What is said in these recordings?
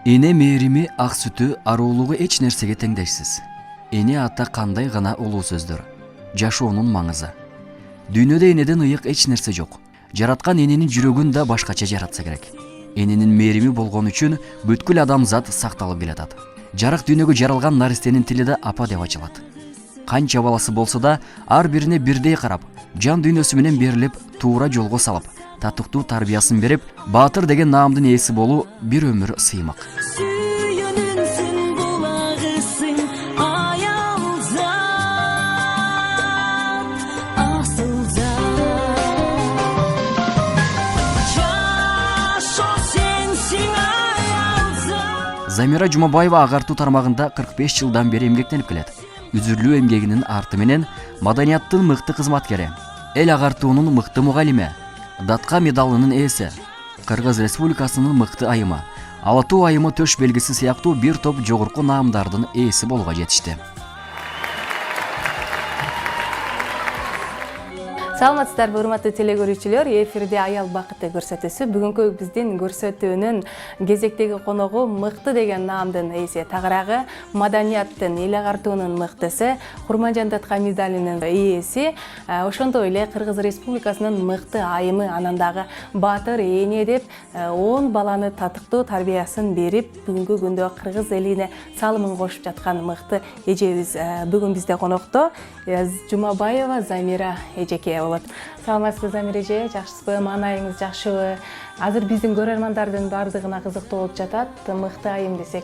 Эне мээрими, ак сүтү, аруулугу эч нерсеге теңдешсиз. Эне ата кандай гана улуу сөздөр. Жашоонун маңызы. Дүйнөдө энеден ыйык эч нерсе жок. Жараткан эненин жүрөгүн да башкача жаратса керек. Эненин мээрими болгон үчүн бүткүл адамзат сакталып келатат. Жарык дүйнөгө жаралган наристенин тили да апа деп ачылат. Канча баласы болсо да ар бирине бирдей карап, жан дүйнөсү менен берилип, туура жолго салып, татыктуу тарбиясын берип, баатыр деген наамдын ээси болуу бир өмүр сыймак. Замира Жумабаева агартуу тармагында 45 жылдан бери эмгектенип келет. Үзүрлүү эмгегинин арты менен маданияттын мыкты кызматкери, эл агартуунун мыкты мугалими, датка медалынын ээси, Кыргыз Республикасынын мыкты айымы, Ала-туу айымы төш белгиси сыяктуу бир топ жогорку наамдардын ээси болууга жетишти. Саламатсыздарбы, урматтуу телегөрүүчүлөр, эфирде аял бакыты көрсөтүүсү. Бүгүнкү биздин көрсөтүүнүн кезектеги коногу мыкты деген наамдын ээси, тагыраагы маданияттын, эл агартуунун мыктысы, Курманжан датка медалинин ээси, ошондой эле Кыргыз Республикасынын мыкты айымы, анан дагы баатыр эне деп 10 баланы татыктуу тарбиясын берип, бүгүнкү күндө кыргыз элине салымын кошуп жаткан мыкты эжебиз бүгүн бизде конокто. Жумабаева Замира эжеке болот. Саламатсызбы, Замира эже? Жакшысызбы? Маанайыңыз жакшыбы? Азыр биздин көрөрмандардын бардыгына кызыктуу болуп жатат. Мыкты айым десек,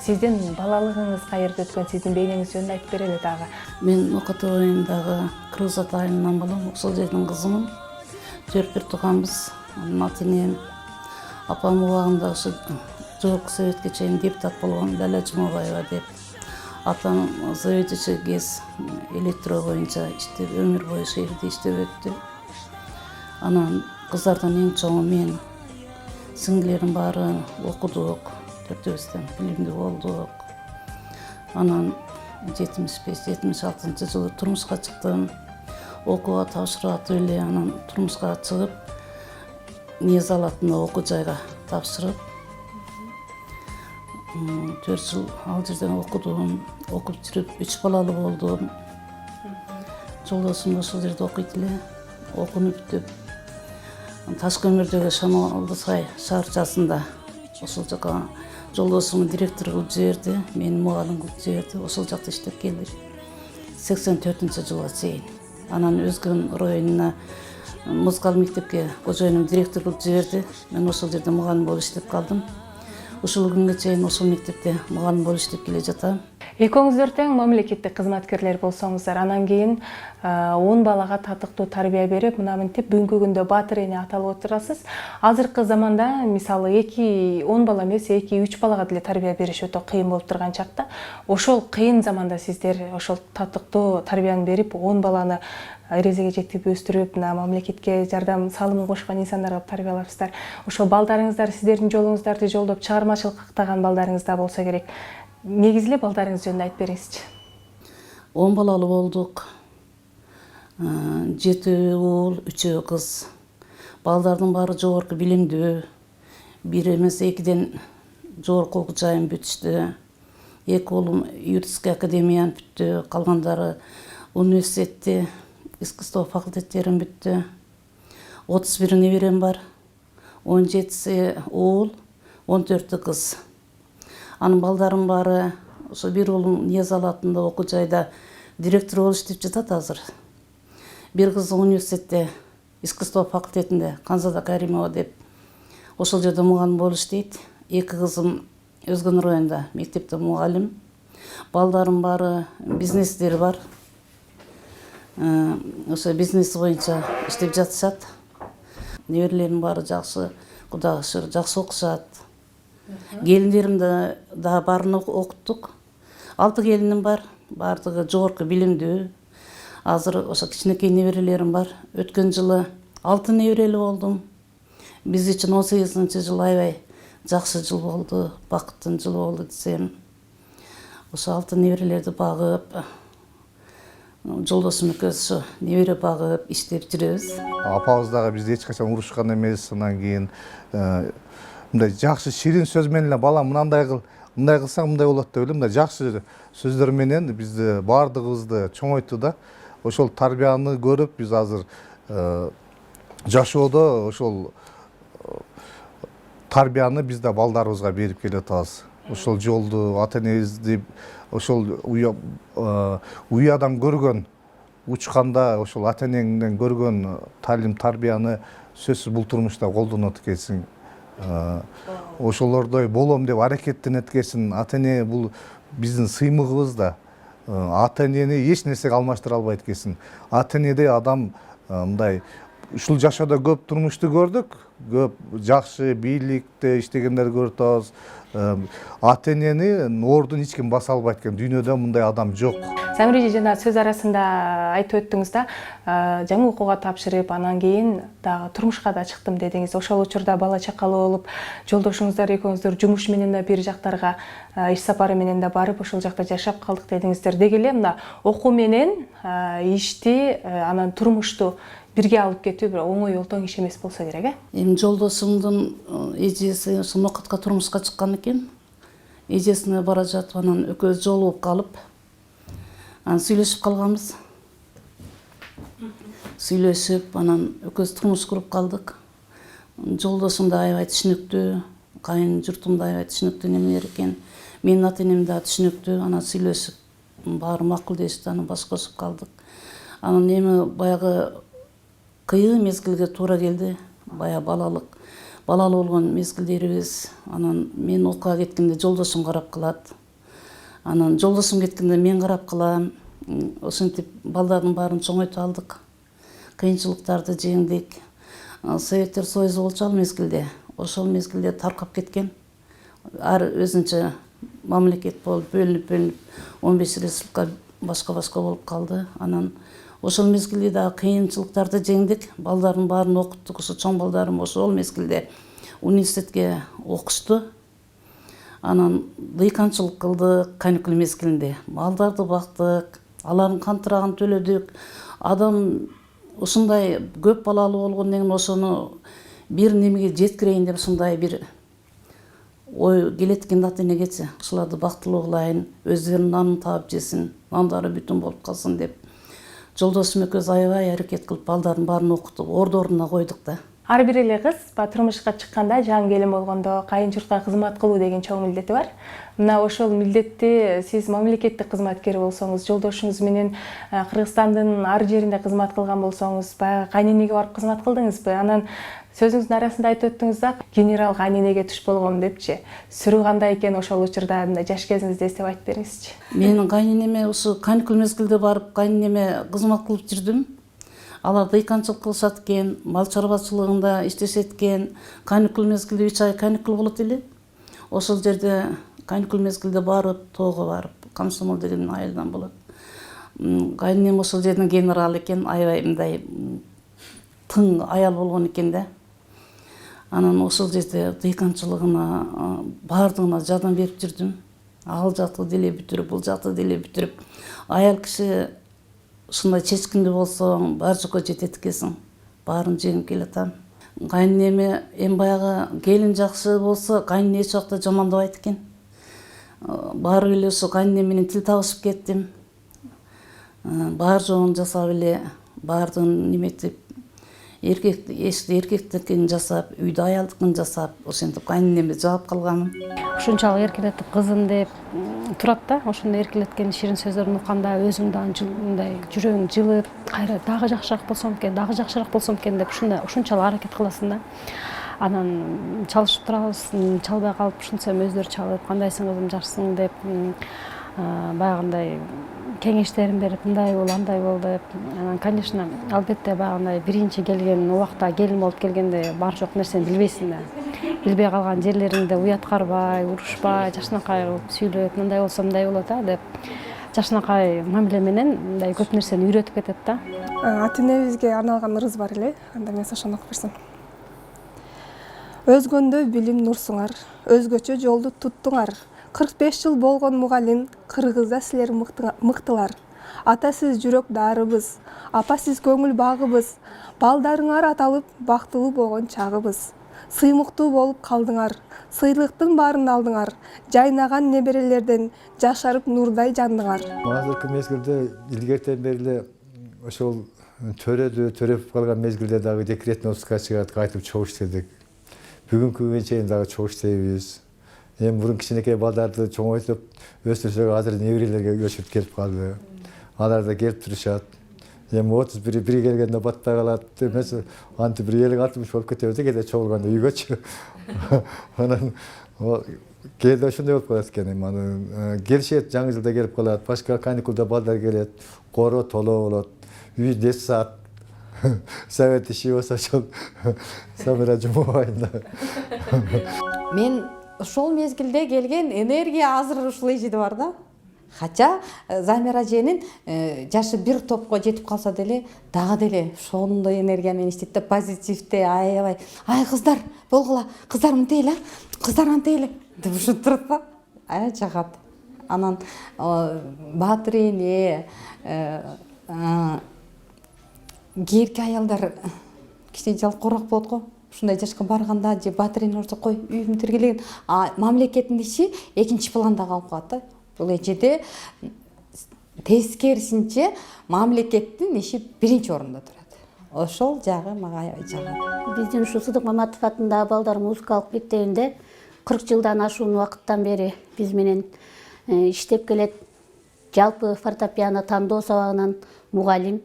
сиздин балалыгыңыз каерде өткөн, сиздин бейнеңиз жөнүндө айтып берели дагы. Мен Окото районундагы Кыргыз Ата айылынан болом, ошол жердин кызымын. 4 тууганбыз. Ата энем, апам убагында ошо жогорку советке чейин депутат болгон Лала Жумабаева деп. Атам заведующий ГЭС электро боюнча иштеп, өмүр бою шээрде иштеп өттү. Анан кыздардан эң чоңу мен, сиңдилерим баары окудук, төртөөбүздөн билимдүү болдук. Анан 75-76 жылы турмушка чыктым. Окууга тапшырып эле анан турмушка чыгып, Ниез Алатында окуу жайга тапшырып, 4 жыл ал жерден окудум, окуп жүрүп 3 балалуу болдум. Жолдошум ошол жерде окуйт эле, окууну бүтүп, Ташкөмүрдөгү Шамалдысай шаарчасында ошол жака жолдошумду директор кылып жиберди, мени мугалим кылып жиберди. Ошол жакта иштеп келдик 84-жылга чейин. Анан Өзгөн районуна музыкалык мектепке кожоюнум директор кылып жиберди. Мен ошол жерде мугалим болуп иштеп калдым. Ушул күнгө чейин ошол мектепте мугалим болуп иштеп келе жатам. Экөөңүздөр тең мамлекеттик кызматкерлер болсоңуздар, анан кийин 10 балага татыктуу тарбия берип, мына мынтип бүгүнкү күндө баатыр эне аталып отурасыз. Азыркы заманда мисалы 10 бала эмес, 2-3 балага деле тарбия бериш өтө кыйын болуп турган чакта, ошол кыйын заманда сиздер ошол татыктуу тарбияны берип, 10 баланы эрезеге жетип өстүрүп, мамлекетке жардам салымын кошкон инсандар кылып тарбиялапсыздар. Ошол балдарыңыздар сиздердин жолуңуздарды жолдоп чыгармачылык кактаган балдарыңыз да болсо керек. Негизи эле балдарыңыз жөнүндө айтып бериңизчи. 10 балалуу болдук. 7 уул, 3 кыз. Балдардын баары жогорку билимдүү. Бир эмес 2ден жогорку окуу жайын бүтүштү. 2 уулум юридический академияны бүттү, калгандары университетти, искусство факультеттерин бүттү. 31 неберем бар. 17 уул, 14 кыз. Анын балдарым баары ошо бир уулум Ниез Алатында окуу жайда директор болуп иштеп жатат азыр. Бир кыз университетте, искусство факультетинде Канзада Каримова деп ошол жерде мугалим болуп иштейт. 2 кызым Өзгөн районунда мектепте мугалим. Балдарым баары бизнестери бар. Ошо бизнес боюнча иштеп жатышат. Неберелерим баары жакшы, Кудайга шүгүр, жакшы окушат. Келиндерим да баарын окуттук. 6 келиним бар, баардыгы жогорку билимдүү. Азыр ошо кичинекей неберелерим бар. Өткөн жылы 6 неберели болдум. Биз үчүн 18-жыл аябай жакшы жыл болду, бакыттын жылы болду десем. Ошо 6 неберелерди багып, жолдошум экөөбүз небере багып иштеп жүрөбүз. Апабыз дагы бизди эч качан урушкан эмес. Анан кийин мындай жакшы ширин сөз менен эле балам мындай кылсаң мындай болот деп эле мындай жакшы сөздөр менен бизди баардыгыбызды чоңойтты да. Ошол тарбияны көрүп биз азыр жашоодо ошол тарбияны биз да балдарыбызга берип келе атабыз. Ошол жолду ата энебизди ошол уядан көргөн учканда ошол ата энеңден көргөн талим тарбияны сөзсүз бул турмушта колдонот экенсиң. Ошолордой болом деп аракеттенет экенсиң. Ата эне бул биздин сыймыгыбыз да. Ата энени эч нерсеге алмаштыра албайт экенсиң. Ата энеде адам мындай ушул жашоодо көп турмушту көрдүк, көп жакшы бийликте иштегендерди көрүп атабыз. Ата энени ордун эч ким баса албайт экен. Дүйнөдө мындай адам жок. Самир эже жана сөз арасында айтып өттүңүз да, жаңы окууга тапшырып, анан кийин дагы турмушка да чыктым дедиңиз. Ошол учурда бала чакалуу болуп, жолдошуңуздар экөөңүздөр жумуш менен да бир жактарга иш сапары менен да барып, ошол жакта жашап калдык дедиңиздер. Деги эле мына окуу менен ишти, анан турмушту бирге алып кетүү бир оңой олтоң иш эмес болсо керек, Эми жолдошумдун эжеси ошо Нокатка турмушка чыккан экен. Эжесине бара жатып анан экөөбүз жолугуп калып, анан сүйлөшүп калганбыз. Сүйлөшүп, анан экөөбүз турмуш куруп калдык. Жолдошум да аябай түшүнүктүү, кайын журтум да аябай түшүнүктүү немелер экен. Менин ата энем да түшүнүктүү, анан сүйлөшүп, баары макулдешип, анан баш кошуп калдык. Анан эми баягы кыйын мезгилге туура келди. Бая балалуу болгон мезгилдерибиз. Анан мен окууга кеткенде жолдошум карап калат. Анан жолдошум кеткенде мен карап калам. Ошентип балдардын баарын чоңойтуп алдык. Кыйынчылыктарды жеңдик. Советтер Союзу болчу ал мезгилде. Ошол мезгилде таркап кеткен. Ар өзүнчө мамлекет болуп бөлүнүп 15 республика башка болуп калды. Анан ошол мезгилде дагы кыйынчылыктарды жеңдик. Балдардын баарын окуттук. Ошо чоң балдарым ошол мезгилде университетке окушту. Анан дыйканчылык кылдык каникул мезгилинде. Балдарды бактык, алардын кантырагын төлөдүк. Адам ушундай көп балалуу болгондон кийин ошону бир немеге жеткирейин деп ушундай бир ой келет экен ата энегечи. Ушуларды бактылуу кылайын, өздөрүнүн нанын таап жесин, нандары бүтүн болуп калсын деп. Жолдошум экөөбүз аябай аракет кылып балдардын баарын окуттук, ордуна койдук да. Ар бир эле кыз турмушка чыкканда, жаңы келин болгондо кайын журтка кызмат кылуу деген чоң милдети бар. Мына ошол милдетти сиз мамлекеттик кызматкер болсоңуз, жолдошуңуз менен Кыргызстандын ар жеринде кызмат кылган болсоңуз, баягы кайненеге барып кызмат кылдыңызбы? Анан сөзүңүздүн арасында айтып өттүңүз да, генерал кайненеге туш болгом депчи. Сүрү кандай экен ошол учурда, мындай жаш кезиңизде эстеп айтып бериңизчи. Менин кайненеме ушу каникул мезгилде барып кайненеме кызмат кылып жүрдүм. Алар дыйканчылык кылышат экен, мал чарбачылыгында иштешет экен. Каникул мезгилде 3 ай каникул болот эле. Ошол жерде каникул мезгилде барып, тоого барып, комсомол деген айылдан болот. Кайненем ошол жердин генералы экен, аябай мындай тың аял болгон экен да. Анан ошол жерде дыйканчылыгына баардыгына жардам берип жүрдүм. Ал жакты деле бүтүрүп, бул жакты деле бүтүрүп. Аял киши ушундай чечкиндүү болсоң, бар жокко жетет экенсиң. Баарын жеңип келатам. Кайненеме эми баягы келин жакшы болсо, кайнене эч убакта жамандабайт экен. Барып эле ошо кайненем менен тил табышып кеттим. Баар жоон жасап эле, баардыгын неметип, эркектикин жасап, үйдө аялдыкын жасап, ошентип кайненеме жаап калганмын. Ушунчалык эркелетип кызым деп турат да, ошондой эркелеткен ширин сөздөрүн укканда өзүң дагы мындай жүрөгүң жылып, кайра дагы жакшыраак болсом экен, дагы жакшыраак болсом экен деп ушунчалык аракет кыласың да. Анан чалышып турабыз, чалбай калып ушунтсам өздөрү чалып, кандайсың кызым, жакшысың деп баягындай кеңештерин берип, мындай бол, андай бол деп. Анан, конечно, албетте баягындай биринчи келген убакта, келин болуп келгенде бар жок нерсени билбейсиң да. Билбей калган жерлериңде уяткарбай, урушпай, жакшынакай кылып сүйлөп, мындай болсо мындай болот а деп. Жакшынакай мамиле менен мындай көп нерсени үйрөтүп кетет да. Ата энебизге арналган ырыс бар эле, анда мен ошону окуп берсем. Өзгөндө билим нурсуңар, өзгөчө жолду туттуңар. 45 жыл болгон мугалим, Кыргызда силер мыктылар. Ата сиз жүрөк дарыбыз, апа сиз көңүл багыбыз, балдарыңар аталып бактылуу болгон чагыбыз. сыймыктуу болуп калдыңар, сыйлыктын баарын алдыңар, жайнаган неберелерден жашарып нурдай жандыңар. Азыркы мезгилде илгертен бери эле ошол төрөп калган мезгилде дагы декретный отпускка чыгат, кайтып чогуу иштедик. Бүгүнкү күнгө чейин дагы чогуу иштейбиз. Эми мурун кичинекей балдарды чоңойтуп өстүрсөк азыр неберелерге көчүп келип калды. Алар да келип турушат. Эми 31 бири келгенде батпай калат эмес, антип бир 50-60 болуп кетебиз да кээде чогулганда үйгөчү. Анан кээде ошондой болуп калат экен. Эми келишет, жаңы жылда келип калат, башка каникулда балдар келет, коро толо болот. Үй десат. Совет иши болсо ошол Самира Жумабаевна. Мен ошол мезгилде келген энергия азыр ушул эжеде бар да. Хача Замира эженин жашы бир топко жетип калса деле, дагы деле ошондой энергия менен иштейт да, позитивде, аябай. Ай кыздар, болгула, кыздар мынтейле, кыздар антейле деп ушинтип турат да. Ай жагат. Анан баатыр эне, кээинки аялдар кичине жалкоорак болот го. Ушундай жашка барганда же баатыр эне орто кой үйүм тиргелеген, мамлекеттин иши экинчи планда калып калат да. Бул эжеде тескерисинче мамлекеттин иши биринчи орунда турат. Ошол жагы мага аябай жагат. Биздин ушу Сыдык Маматов атындагы балдар музыкалык мектебинде 40 жылдан ашуун убакыттан бери биз менен иштеп келет. Жалпы фортепиано тандоо сабагынан мугалим.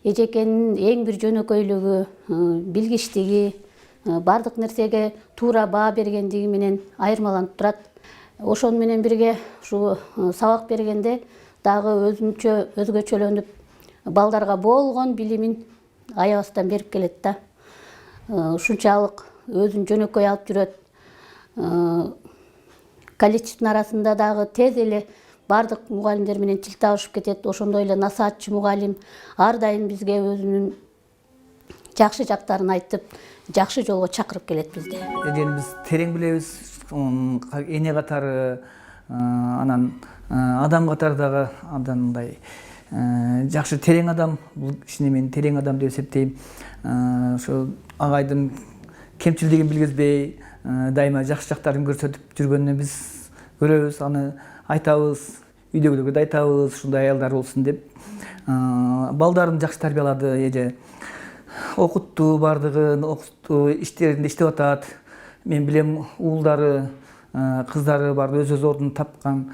Эжекенин эң бир жөнөкөйлүгү, билгичтиги, бардык нерсеге туура баа бергендиги менен айырмаланып турат. Ошон менен бирге ушу сабак бергенде дагы өзгөчөлөнүп балдарга болгон билимин аябастан берип келет да. Ушунчалык өзүн жөнөкөй алып жүрөт. Коллективдин арасында дагы тез эле бардык мугалимдер менен тил табышып кетет. Ошондой эле насаатчы мугалим ар дайым бизге өзүнүн жакшы жактарын айтып, жакшы жолго чакырып келет бизди. Биз терең билебиз, эне катары, анан адам катары дагы абдан мындай жакшы терең адам, бул кишини мен терең адам деп эсептейм. Ошо агайдын кемчилдигин билгизбей, дайыма жакшы жактарын көрсөтүп жүргөнүн биз көрөбүз, аны айтабыз, үйдөгүлөргө да айтабыз, ушундай аялдар болсун деп. Балдарын жакшы тарбиялады эже. Окутту, бардыгын окутту, иштеринде иштеп атат. Мен билем, уулдары, кыздары бар, өз ордун тапкан.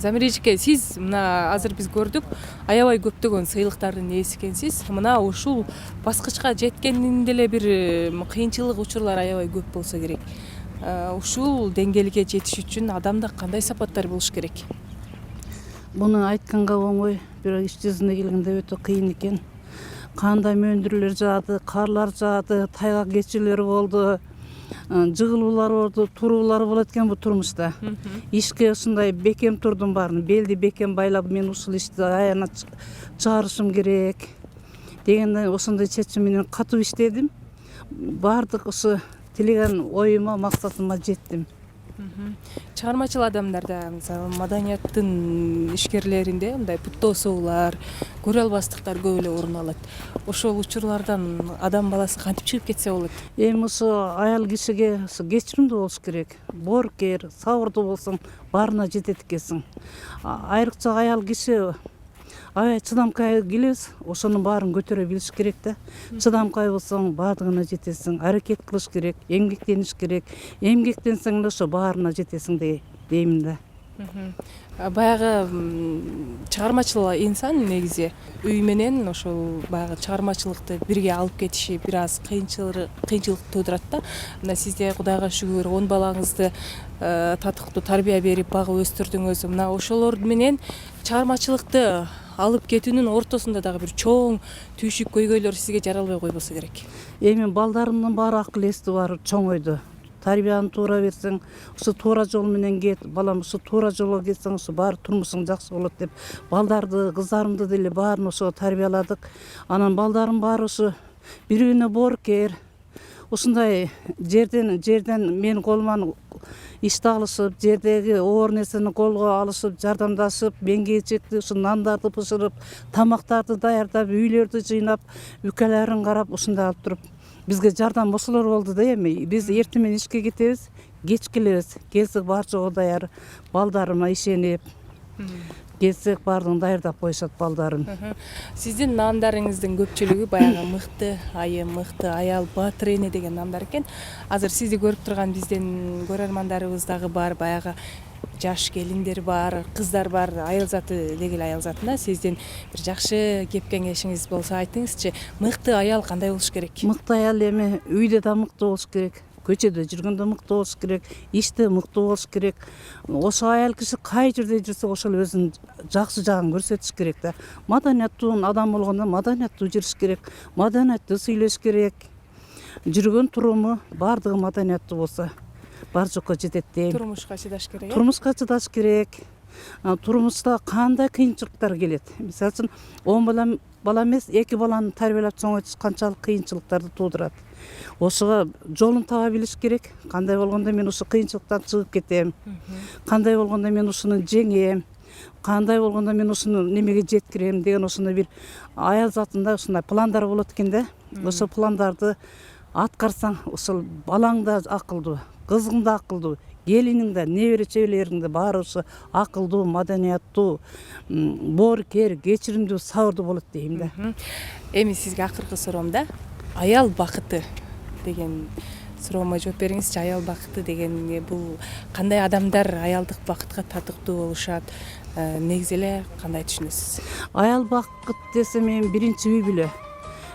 Замира эжеке, сиз мына азыр биз көрдүк, аябай көптөгөн сыйлыктардын ээси экенсиз. Мына ушул баскычка жеткендин деле бир кыйынчылык учурлар аябай көп болсо керек. Ушул деңгээлге жетиш үчүн адамда кандай сапаттар болуш керек? Буну айтканга оңой, бирок иш жүзүнө келгенде өтө кыйын экен. Кандай мөндүрлөр жаады, карлар жаады, тайгак кечүүлөр болду. Жыгылуулар болду, туруулар болот экен бул турмушта. Ишке ушундай бекем турдум баарын, белди бекем байлап, мен ушул ишти аянат чыгарышым керек дегенде ошондой чечим менен катуу иштедим. Бардык ушу тилеген оюма, максатыма жеттим. Чыгармачыл адамдарда, мисалы маданияттын ишкерлеринде мындай путтоосуулар, көрө албастыктар көп эле орун алат. Ошол учурлардан адам баласы кантип чыгып кетсе болот? Эми ушу аял кишиге кечиримдүү болуш керек. Боорукер, сабырдуу болсоң, баарына жетет экенсиң. Айрыкча аял киши аябай чыдамкай келебиз, ошонун баарын көтөрө билиш керек да. Чыдамкай болсоң, баардыгына жетесиң, аракет кылыш керек, эмгектениш керек. Эмгектенсең эле ошо баарына жетесиң деймин да. Баягы чыгармачыл инсан негизи үй менен ошол баягы чыгармачылыкты бирге алып кетиши бир аз кыйынчылык туудурат да. Мына сизде Кудайга шүгүр 10 балаңызды татыктуу тарбия берип багып өстүрдүңүз. Мына ошолор менен чыгармачылыкты алып кетүүнүн ортосунда дагы бир чоң түйшүк көйгөйлөр сизге жаралбай койбосо керек. Эми балдарымдын баары акыл эсти бар, чоңойду. Тарбияны туура берсең, ушу туура жол менен кет, балам ушу туура жолго кетсең, ушу баары турмушуң жакшы болот деп балдарды, кыздарымды деле баарын ошого тарбияладык. Анан балдарым баары ушу бири-бирине боорукер. Ушундай жерден менин колуман ишти алышып, жердеги оор нерсени колго алышып, жардамдашып, мен кечекти ушу нандарды бышырып, тамактарды даярдап, үйлөрдү жыйнап, үкөлөрүн карап, ушундай алып туруп бизге жардам ошолор болду да. Эми биз эртең менен ишке кетебиз, кеч келебиз. Келсек бар жогу даяр, балдарыма ишенип. Келсек баардыгын даярдап коюшат балдарым. Сиздин наамдарыңыздын көпчүлүгү баягы мыкты айым, мыкты аял, баатыр эне деген наамдар экен. Азыр сизди көрүп турган биздин көрөрмандарыбыз дагы бар, баягы жаш келиндер бар, кыздар бар, аял заты деги эле аял затында. Сиздин бир жакшы кеп кеңешиңиз болсо айтыңызчы, мыкты аял кандай болуш керек? Мыкты аял эми үйдө да мыкты болуш керек, көчөдө жүргөндө мыкты болуш керек, иште мыкты болуш керек. Ошо аял киши кай жерде жүрсө ошол өзүнүн жакшы жагын көрсөтүш керек да. Маданияттуу адам болгондо маданияттуу жүрүш керек, маданияттуу сүйлөш керек. Жүргөн туруму баардыгы маданияттуу болсо бар жокко жетет дейм. Турмушка чыдаш керек. Турмушка чыдаш керек. Турмушта кандай кыйынчылыктар келет. Мисалы үчүн 10 бала эмес, 2 баланы тарбиялап чоңойтуш канчалык кыйынчылыктарды туудурат. Ошого жолун таба билиш керек. Кандай болгондо мен ушу кыйынчылыктан чыгып кетем. Кандай болгондо мен ушуну жеңем. Кандай болгондо мен ушуну немеге жеткирем деген ошондой бир аял затында ушундай пландар болот экен да. Ошол пландарды аткарсаң, ошол балаң да акылдуу, кызың да акылдуу, келиниң да, небере чөбөлөрүң да баары ушу акылдуу, маданияттуу, боорукер, кечиримдүү, сабырдуу болот дейм да. Эми сизге акыркы суроом да, аял бакыты деген суроомо жооп бериңизчи. Аял бакыты деген бул кандай адамдар аялдык бакытка татыктуу болушат? Негизи эле кандай түшүнөсүз? Аял бакыт десем мен биринчи үй бүлө.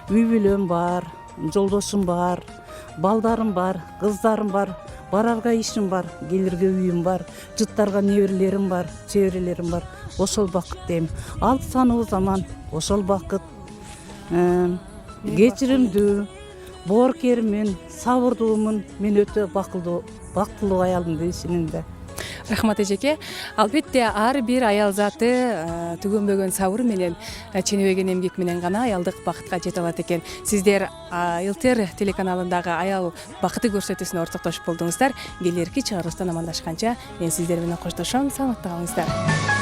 Үй бүлөм бар, жолдошум бар, балдарым бар, кыздарым бар, барарга ишим бар, келирге үйүм бар, жыттарга неберелерим бар, чеберелерим бар. Ошол бакыт дейм. Алты сануу заман ошол бакыт. Кечиримдүү, боорукермин, сабырдуумун. Мен өтө бактылуу аялмын дейишинин да. Рахмат эжеке. Албетте ар бир аял заты түгөнбөгөн сабыр менен, ченебеген эмгек менен гана аялдык бакытка жете алат экен. Сиздер ЛТР телеканалындагы аял бакыты көрсөтүүсүнө ортоктошуп болдуңуздар. Келерки чыгарылыштан амандашканча мен сиздер менен коштошом. Саламатта калыңыздар.